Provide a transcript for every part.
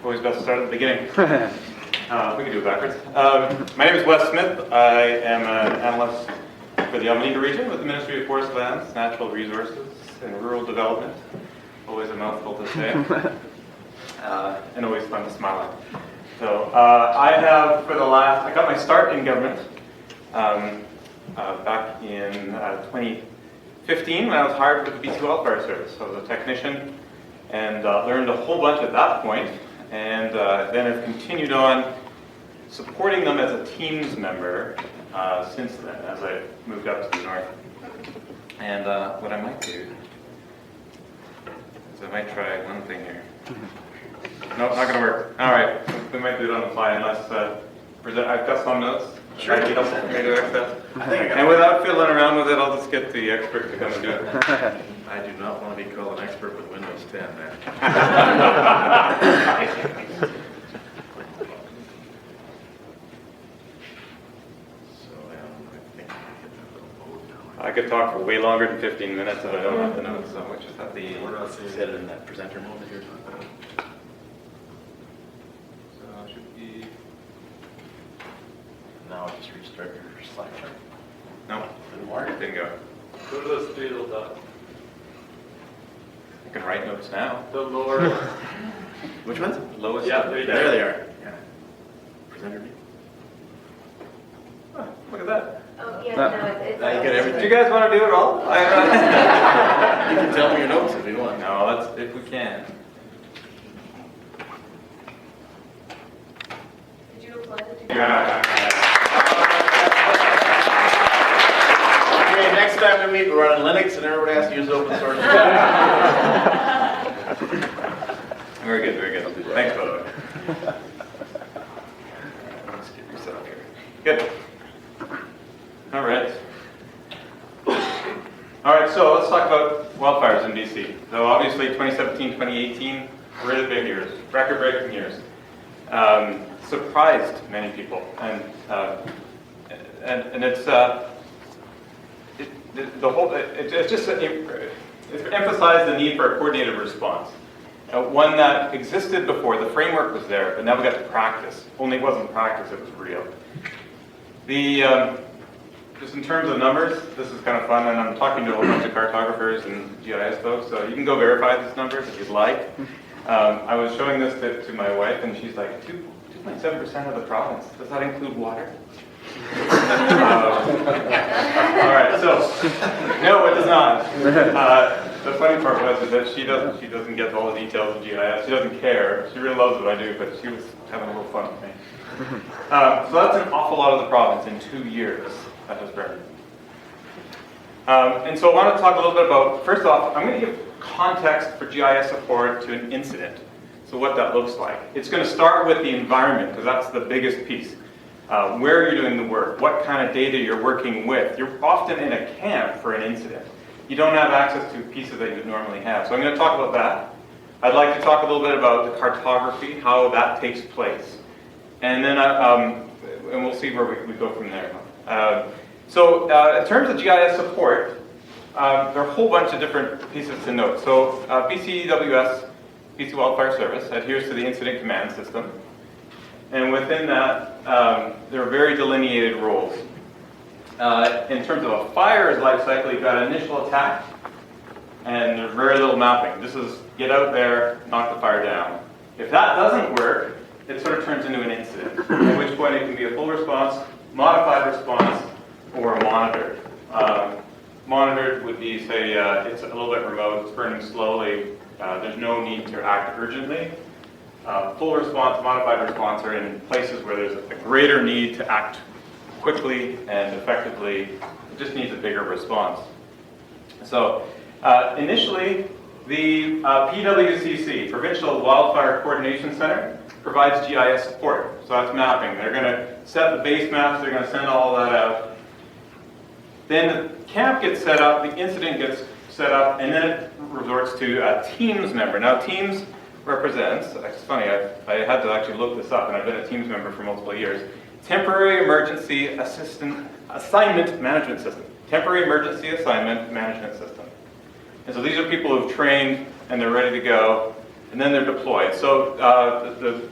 Always best to start at the beginning. We can do it backwards. My name is Wes Smith. I am an analyst for the Almanita region with the Ministry of Forest Lands, Natural Resources, and Rural Development. Always a mouthful to say. And always fun to smile at. So I got my start in government back in 2015 when I was hired with the BC Wildfire Service. I was a technician and learned a whole bunch at that point, and then have continued on supporting them as a Teams member since then, as I moved up to the north. And what I might do is I might try one thing here. No, not going to work. All right, we might do it on the fly unless I've got some notes. Sure. And without fiddling around with it, I'll just get the expert to come and do it. I do not want to be called an expert with Windows 10, man. I could talk for way longer than 15 minutes if I don't have the notes, so we'll just have the... Set it in that presenter mode that you're talking about. So it should be... Now just restart your slide. No, Didn't work. it didn't go. Go to those three little dots. I can write notes now. The lower. Which ones? Lowest. Yeah, there you go. There they are. Yeah. Presenter view. Oh, look at that. Oh, yeah, No. no, it's Now you get everything. Do you guys want to do it all? You can tell me your notes if you want. No, let's, if we can. Did you apply the Okay, next time we meet, we're running Linux and everybody has to use open source. Very good, very good. Thanks, by the way. Let's get you set up here. Good. All right. All right, so let's talk about wildfires in BC. So obviously 2017, 2018, really big years, record-breaking years. Surprised many people, and it's it emphasized the need for a coordinated response. One that existed before, the framework was there, but now we got to practice. Only it wasn't practice, it was real. Just in terms of numbers, this is kind of fun, and I'm talking to a whole bunch of cartographers and GIS folks, so you can go verify these numbers if you'd like. I was showing this to my wife, and she's like, 2.7% of the province. Does that include water? All right, so no, it does not. The funny part was that she doesn't get all the details of GIS. She doesn't care. She really loves what I do, but she was having a little fun with me. So that's an awful lot of the province in 2 years that has burned. And so I want to talk a little bit about, first off, I'm going to give context for GIS support to an incident. So what that looks like. It's going to start with the environment, because that's the biggest piece. Where you're doing the work, what kind of data you're working with. You're often in a camp for an incident. You don't have access to pieces that you would normally have. So I'm going to talk about that. I'd like to talk a little bit about the cartography, how that takes place. And then and we'll see where we go from there. So in terms of GIS support, there are a whole bunch of different pieces to note. So BCWS, BC Wildfire Service, adheres to the Incident Command System. And within that, there are very delineated roles. In terms of a fire's life cycle, you've got initial attack, and there's very little mapping. This is get out there, knock the fire down. If that doesn't work, it sort of turns into an incident, at which point it can be a full response, modified response, or monitored. Monitored would be, say, it's a little bit remote, it's burning slowly, there's no need to act urgently. Full response, modified response are in places where there's a greater need to act quickly and effectively. It just needs a bigger response. So initially, the PWCC, Provincial Wildfire Coordination Center, provides GIS support. So that's mapping. They're going to set the base maps, they're going to send all that out. Then the camp gets set up, the incident gets set up, and then it resorts to a Teams member. Now Teams represents, it's funny, I had to actually look this up, and I've been a Teams member for multiple years, Temporary Emergency Assignment Management System. Temporary Emergency Assignment Management System. And so these are people who've trained and they're ready to go. and then they're deployed. So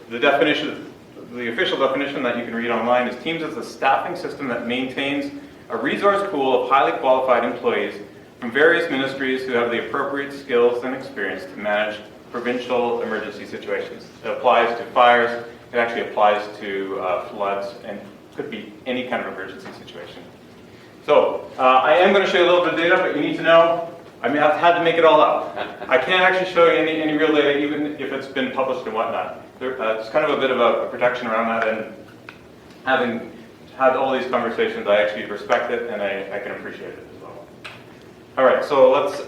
the definition, the official definition that you can read online is teams is a staffing system that maintains a resource pool of highly qualified employees from various ministries who have the appropriate skills and experience to manage provincial emergency situations. It applies to fires, it actually applies to floods, and could be any kind of emergency situation. So I am going to show you a little bit of data, but you need to know, I mean, I've had to make it all up. I can't actually show you any real data, even if it's been published and whatnot. It's kind of a bit of a protection around that, and having had all these conversations, I actually respect it, and I can appreciate it as well. All right, so let's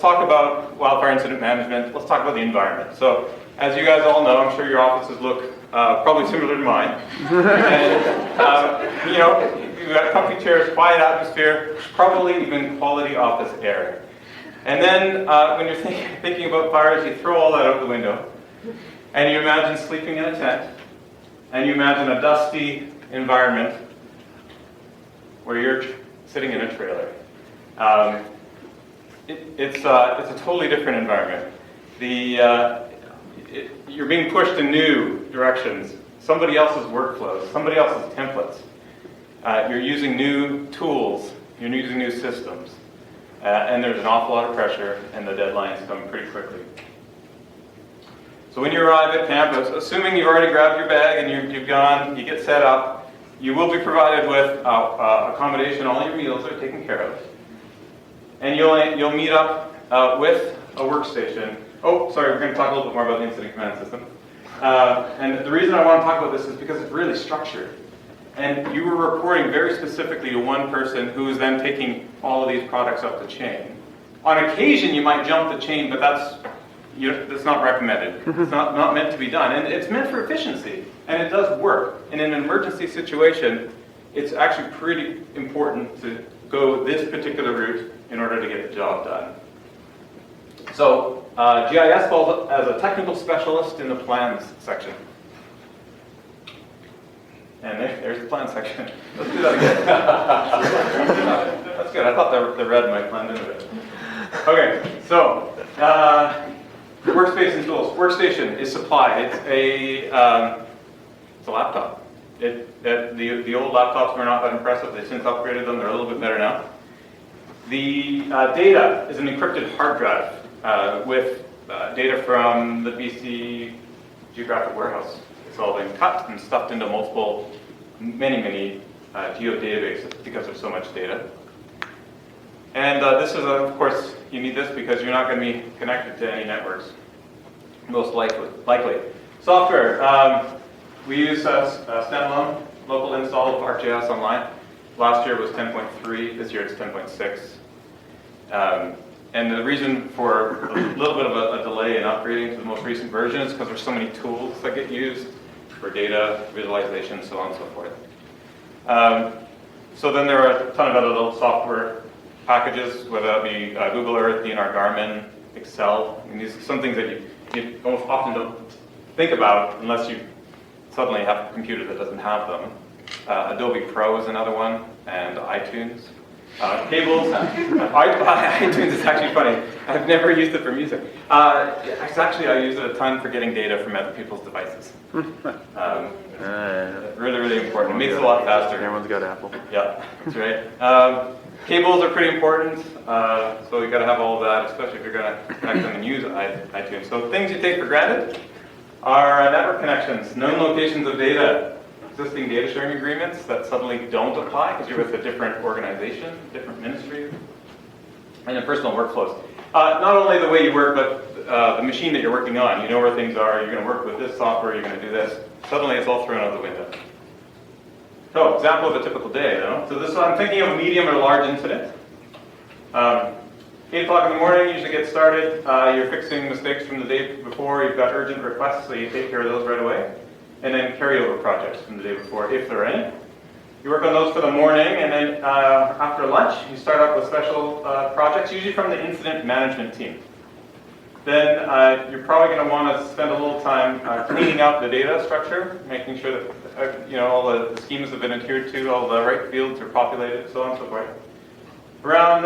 talk about wildfire incident management. Let's talk about the environment. So, as you guys all know, I'm sure your offices look probably similar to mine. And, you know, you've got comfy chairs, quiet atmosphere, probably even quality office air. And then when you're thinking about fires, you throw all that out the window, and you imagine sleeping in a tent, and you imagine a dusty environment where you're sitting in a trailer. It's a totally different environment. You're being pushed in new directions, somebody else's workflows, somebody else's templates. You're using new tools, you're using new systems, and there's an awful lot of pressure, and the deadlines come pretty quickly. So when you arrive at campus, assuming you've already grabbed your bag and you've gone, you get set up, you will be provided with accommodation. All your meals are taken care of, and you'll meet up with a workstation. Oh, sorry, we're going to talk a little bit more about the incident command system. And the reason I want to talk about this is because it's really structured. And you were reporting very specifically to one person who is then taking all of these products up the chain. On occasion, you might jump the chain, but that's not recommended. It's not meant to be done. And it's meant for efficiency, and it does work. And in an emergency situation, it's actually pretty important to go this particular route in order to get the job done. So GIS falls as a technical specialist in the plans section. And there's the plan section. Let's do that again. That's good. I thought the red might blend into it. Okay, so Workspace and Tools. Workstation is supplied. It's a laptop. The old laptops were not that impressive. They've since upgraded them. They're a little bit better now. The data is an encrypted hard drive with data from the BC Geographic Warehouse. It's all been cut and stuffed into many geodatabases because there's so much data. And this is, of course, you need this because you're not going to be connected to any networks, most likely. Software. We use standalone local install of ArcGIS Online. Last year was 10.3. This year it's 10.6. And the reason for a little bit of a delay in upgrading to the most recent version is because there's so many tools that get used for data, visualization, so on and so forth. So then there are a ton of other little software packages, whether that be Google Earth, DNR Garmin, Excel. I mean, these are some things that you almost often don't think about unless you suddenly have a computer that doesn't have them. Adobe Pro is another one, and iTunes. Cables. iTunes is actually funny. I've never used it for music. Actually, I use it a ton for getting data from other people's devices. Really, really important. It makes it a lot faster. Everyone's got Apple. Yeah, that's right. Cables are pretty important, so you've got to have all of that, especially if you're going to connect them and use iTunes. So things you take for granted are network connections, known locations of data, existing data sharing agreements that suddenly don't apply because you're with a different organization, different ministry, and then personal workflows. Not only the way you work, but the machine that you're working on. You know where things are, you're going to work with this software, you're going to do this. Suddenly it's all thrown out the window. So, example of a typical day, though. So this is, I'm thinking of a medium or large incident. 8 o'clock in the morning, usually get started. You're fixing mistakes from the day before. You've got urgent requests, so you take care of those right away. And then carryover projects from the day before, if there are any. You work on those for the morning, and then after lunch, you start up with special projects, usually from the incident management team. Then you're probably going to want to spend a little time cleaning up the data structure, making sure that all the schemas have been adhered to, all the right fields are populated, so on and so forth. Around,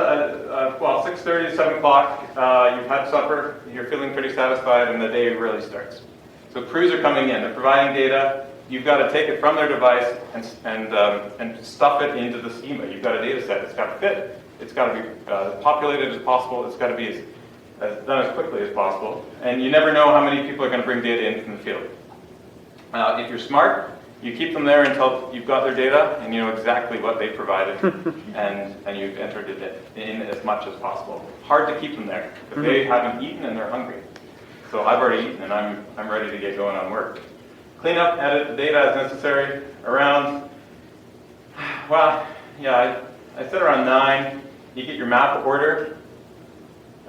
well, 6:30, 7 o'clock, you've had supper, you're feeling pretty satisfied, and the day really starts. So crews are coming in, they're providing data. You've got to take it from their device and stuff it into the schema. You've got a data set, it's got to fit, it's got to be populated as possible, it's got to be done as quickly as possible. And you never know how many people are going to bring data in from the field. If you're smart, you keep them there until you've got their data and you know exactly what they provided and you've entered it in as much as possible. Hard to keep them there because they haven't eaten and they're hungry. So I've already eaten and I'm ready to get going on work. Clean up, edit the data as necessary around, well, yeah, I said around 9. You get your map order,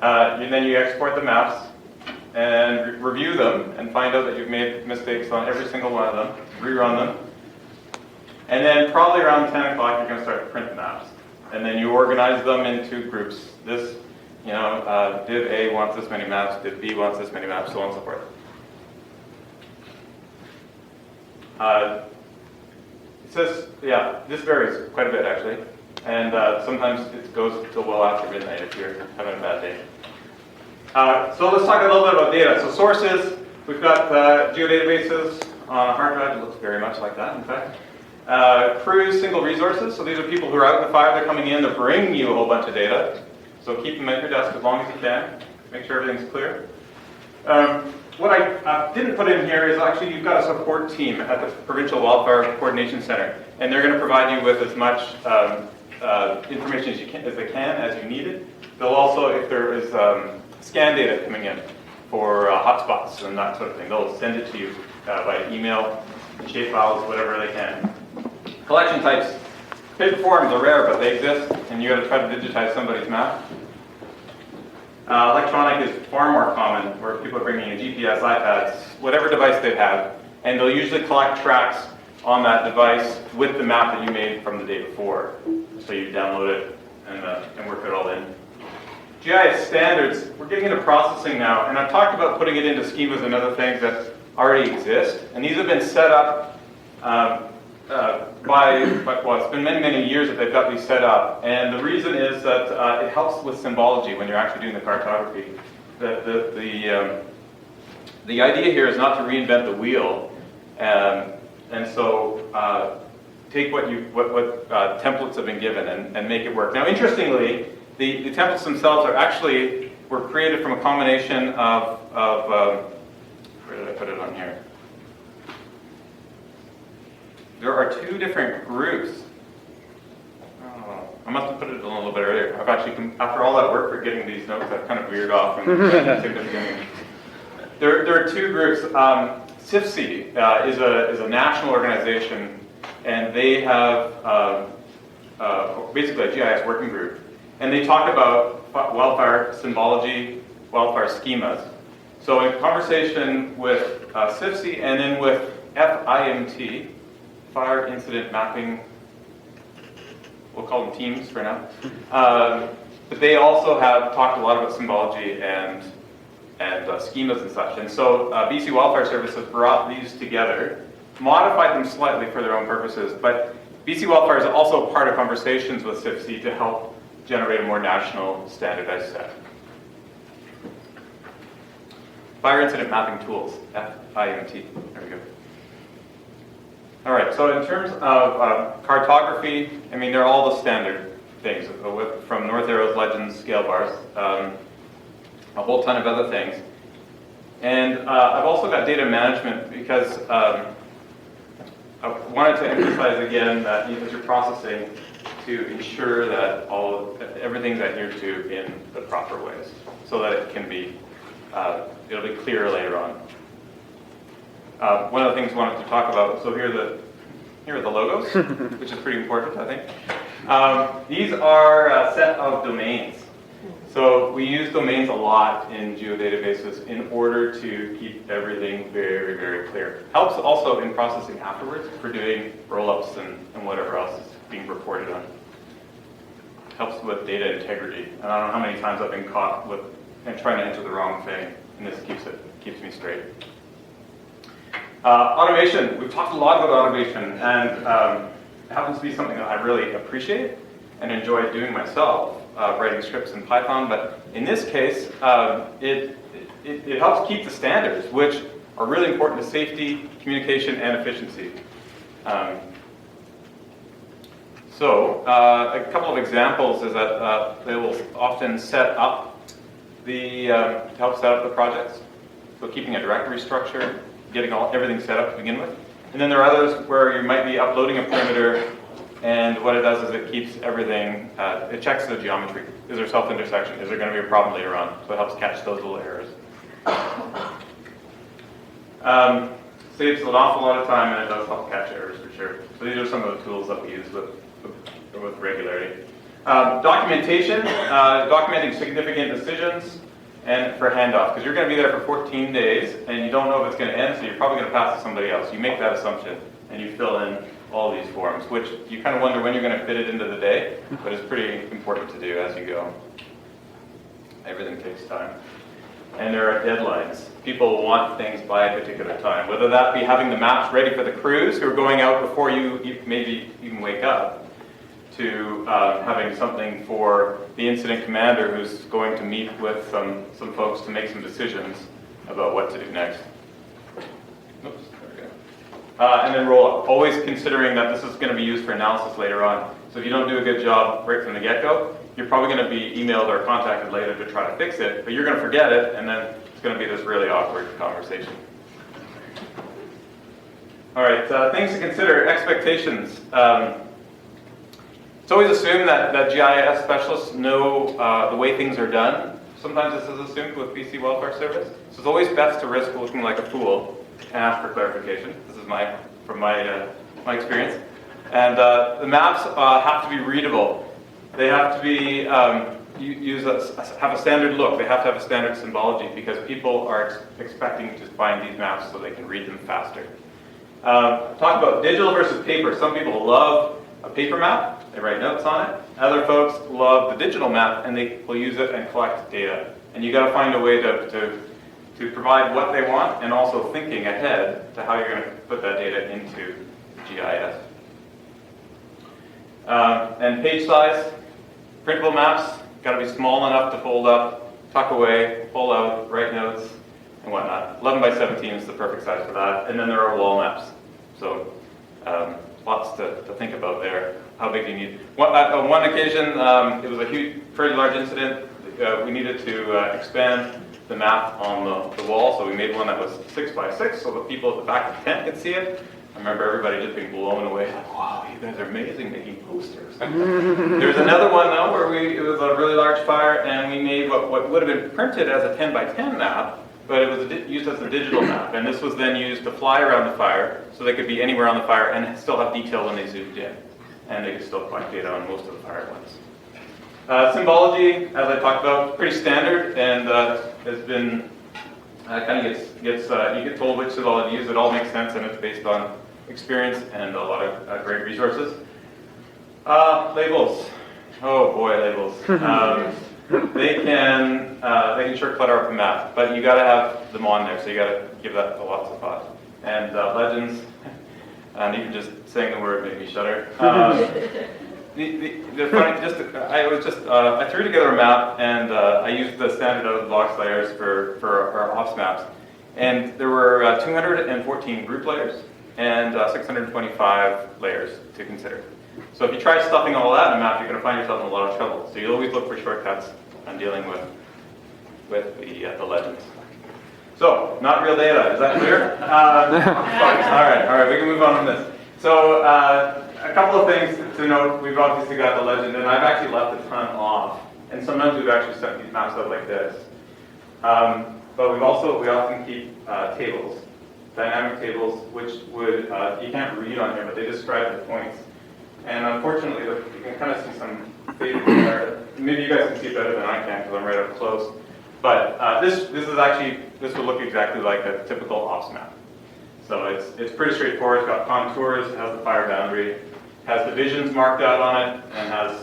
and then you export the maps and review them and find out that you've made mistakes on every single one of them, rerun them. And then probably around 10 o'clock you're going to start to print maps. And then you organize them into groups. This, you know, div A wants this many maps, div B wants this many maps, so on and so forth. It says, yeah, this varies quite a bit actually. And sometimes it goes till well after midnight if you're having a bad day. So let's talk a little bit about data. So sources, we've got geodatabases on a hard drive. It looks very much like that, in fact. Crews, single resources. So these are people who are out in the fire. They're coming in to bring you a whole bunch of data. So keep them at your desk as long as you can. Make sure everything's clear. What I didn't put in here is actually you've got a support team at the Provincial Wildfire Coordination Center. And they're going to provide you with as much information as they can as you need it. They'll also, if there is scan data coming in for hotspots and that sort of thing, they'll send it to you by email, shape files, whatever they can. Collection types. Paper forms are rare, but they exist, and you got to try to digitize somebody's map. Electronic is far more common, where people are bringing in GPS, iPads, whatever device they have, and they'll usually collect tracks on that device with the map that you made from the day before. So you download it and work it all in. GIS Standards, we're getting into processing now, and I've talked about putting it into schemas and other things that already exist, and these have been set up well, it's been many, many years that they've got these set up, and the reason is that it helps with symbology when you're actually doing the cartography. The idea here is not to reinvent the wheel, and so take what templates have been given and make it work. Now, interestingly, the templates themselves were created from a combination of where did I put it on here? There are 2 different groups. Oh, I must have put it a little bit earlier. I've actually, after all that work for getting these notes, I've kind of veered off and at the beginning. There are 2 groups. CIFC is a national organization, and they have basically a GIS working group. And they talk about wildfire symbology, wildfire schemas. So in conversation with CIFC and then with FIMT, Fire Incident Mapping, we'll call them teams for now. But they also have talked a lot about symbology and schemas and such. And so BC Wildfire Service has brought these together, modified them slightly for their own purposes, but BC Wildfire is also part of conversations with CIFC to help generate a more national standardized set. Fire Incident Mapping Tools, FIMT, there we go. All right, so in terms of cartography, I mean, they're all the standard things, from north arrows, legends, scale bars, a whole ton of other things. And I've also got data management because I wanted to emphasize again that as you're processing, to ensure that everything's adhered to in the proper ways, so that it can be, it'll be clear later on. One of the things I wanted to talk about, so here are the logos, which is pretty important, I think. These are a set of domains. So we use domains a lot in geodatabases in order to keep everything very, very clear. Helps also in processing afterwards for doing roll-ups and whatever else is being reported on. Helps with data integrity. And I don't know how many times I've been caught with trying to enter the wrong thing, and this keeps me straight. Automation. We've talked a lot about automation, and it happens to be something that I really appreciate. and enjoy doing myself, writing scripts in Python, but in this case, it helps keep the standards, which are really important to safety, communication, and efficiency. A couple of examples is that they will often set up to help set up the projects. So keeping a directory structure, getting everything set up to begin with. And then there are others where you might be uploading a perimeter, and what it does is it keeps everything, it checks the geometry. Is there self-intersection? Is there going to be a problem later on? So it helps catch those little errors. Saves an awful lot of time, and it does help catch errors for sure. So these are some of the tools that we use with regularity. Documentation, documenting significant decisions, and for handoff, because you're going to be there for 14 days, and you don't know if it's going to end, so you're probably going to pass to somebody else. You make that assumption, and you fill in all these forms, which you kind of wonder when you're going to fit it into the day, but it's pretty important to do as you go. Everything takes time. And there are deadlines. People want things by a particular time, whether that be having the maps ready for the crews who are going out before you maybe even wake up, to having something for the incident commander who's going to meet with some folks to make some decisions about what to do next. Oops, there we go. And then roll up. Always considering that this is going to be used for analysis later on. So if you don't do a good job right from the get-go, you're probably going to be emailed or contacted later to try to fix it, but you're going to forget it, and then it's going to be this really awkward conversation. All right, things to consider, expectations. It's always assumed that GIS specialists know the way things are done. Sometimes this is assumed with BC Wildfire Service. So it's always best to risk looking like a fool and ask for clarification. This is from my experience. And the maps have to be readable. They have to be have a standard look. They have to have a standard symbology because people are expecting to find these maps so they can read them faster. Talk about digital versus paper. Some people love a paper map. They write notes on it. Other folks love the digital map, and they will use it and collect data. And you got to find a way to provide what they want, and also thinking ahead to how you're going to put that data into GIS. And page size, printable maps got to be small enough to fold up, tuck away, pull out, write notes, and whatnot. 11 by 17 is the perfect size for that. And then there are wall maps. So lots to think about there. How big do you need? On one occasion, it was a pretty large incident. We needed to expand the map on the wall, so we made one that was 6 by 6, so the people at the back of the tent could see it. I remember everybody just being blown away, like, wow, you guys are amazing making posters. There's another one, though, where it was a really large fire, and we made what would have been printed as a 10 by 10 map, but it was used as a digital map, and this was then used to fly around the fire, so they could be anywhere on the fire and still have detail when they zoomed in, and they could still collect data on most of the fire ones. Symbology, as I talked about, pretty standard, and has been kind of gets you get told which symbology to use. It all makes sense, and it's based on experience and a lot of great resources. Labels, oh boy, labels. They can sure clutter up a map, but you got to have them on there, so you got to give that lots of thought. And legends, and even just saying the word made me shudder. The funny, I threw together a map, and I used the standard out-of-the-box layers for our ops maps, and there were 214 group layers and 625 layers to consider. So if you try stuffing all that in a map, you're going to find yourself in a lot of trouble. So you always look for shortcuts on dealing with the legends. So, not real data, is that clear? All right, we can move on from this. So, a couple of things to note. We've obviously got the legend, and I've actually left a ton off. And sometimes we've actually sent these maps out like this. But we often keep tables, dynamic tables, which you can't read on here, but they describe the points. And unfortunately, you can kind of see some faded there. Maybe you guys can see it better than I can because I'm right up close. But this will look exactly like a typical ops map. So it's pretty straightforward. It's got contours, it has the fire boundary, has divisions marked out on it, and has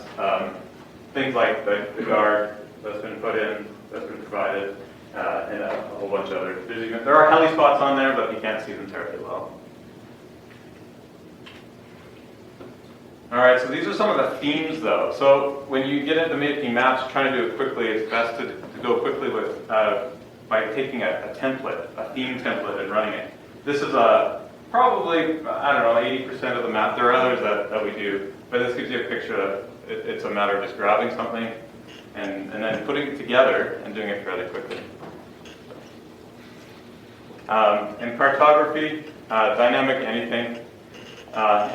things like the guard that's been put in, that's been provided, and a whole bunch of other. There are heli spots on there, but you can't see them terribly well. All right, so these are some of the themes though. So when you get into making maps, trying to do it quickly, it's best to go quickly with by taking a template, a theme template, and running it. This is probably, I don't know, 80% of the map. There are others that we do, but this gives you a picture of it's a matter of just grabbing something and then putting it together and doing it fairly quickly. In cartography, dynamic anything.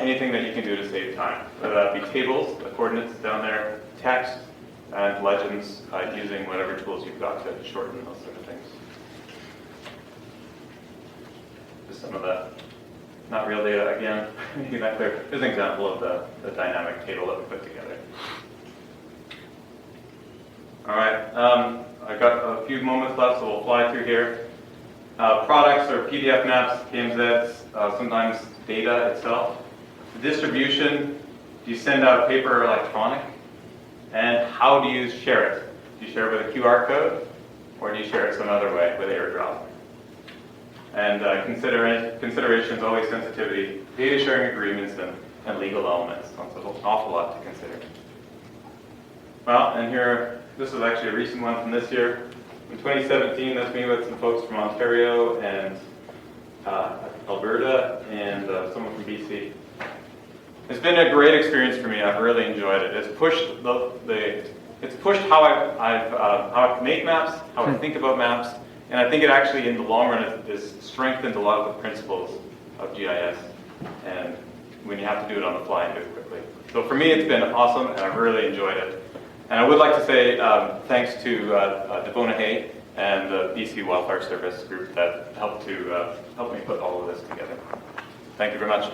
Anything that you can do to save time, whether that be tables, the coordinates down there, text, and legends, using whatever tools you've got to shorten those sort of things. Just some of the, not real data again, making that clear. Here's an example of the dynamic table that we put together. All right, I've got a few moments left, so we'll fly through here. Products or PDF maps, KMZs, sometimes data itself. Distribution, do you send out paper or electronic? And how do you share it? Do you share it with a QR code, or do you share it some other way with AirDrop? And considerations, always sensitivity, data sharing agreements, and legal elements. That's an awful lot to consider. Well, and here, this is actually a recent one from this year. In 2017, that's me with some folks from Ontario and Alberta and someone from BC. It's been a great experience for me. I've really enjoyed it. It's pushed it's pushed how I make maps, how I think about maps, and I think it actually, in the long run, has strengthened a lot of the principles of GIS. And when you have to do it on the fly and do it quickly. So for me, it's been awesome, and I've really enjoyed it. And I would like to say thanks to Devona Hay and the BC Wildfire Service group that helped me put all of this together. Thank you very much.